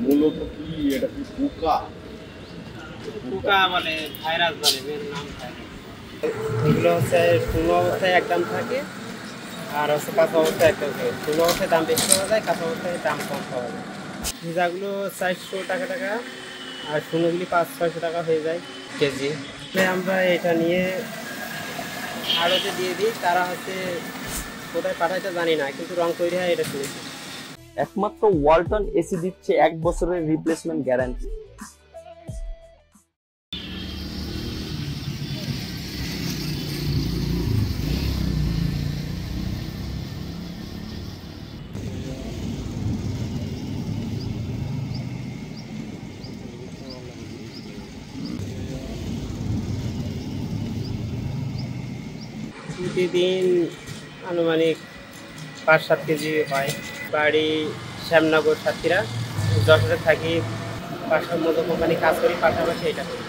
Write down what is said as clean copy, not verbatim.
মূলত কি এটা কি পোকা? পোকা মানে ভাইরাস বলে, এর নাম ভাইরাস। এগুলো হচ্ছে পূর্ণ অবস্থায় এক দাম থাকে, আর হচ্ছে কাঁচা অবস্থায় একটা থাকে। পূর্ণ অবস্থায় দাম বেশি পাওয়া যায়, কাঁচা অবস্থায় দাম কম পাওয়া যায়। ভিজাগুলো 400 টাকা টাকা, আর শুকনোগুলি 500-600 টাকা হয়ে যায় কেজি। আমরা এটা নিয়ে আড়তে দিয়ে দিই, তারা হচ্ছে কোথায় পাঠাইতে জানি না, কিন্তু রং তৈরি হয় এটা শুনেছি। একমাত্র ওয়ালটন এসি দিচ্ছে 1 বছরের রিপ্লেসমেন্ট গ্যারান্টি। প্রতিদিন আনুমানিক 5-7 কেজি হয়। বাড়ি শ্যামনগর, সাতক্ষীরা। যশোরে থাকি, বাসার মতো কোম্পানি কাজ করি, পাশাপাশি এটা করি।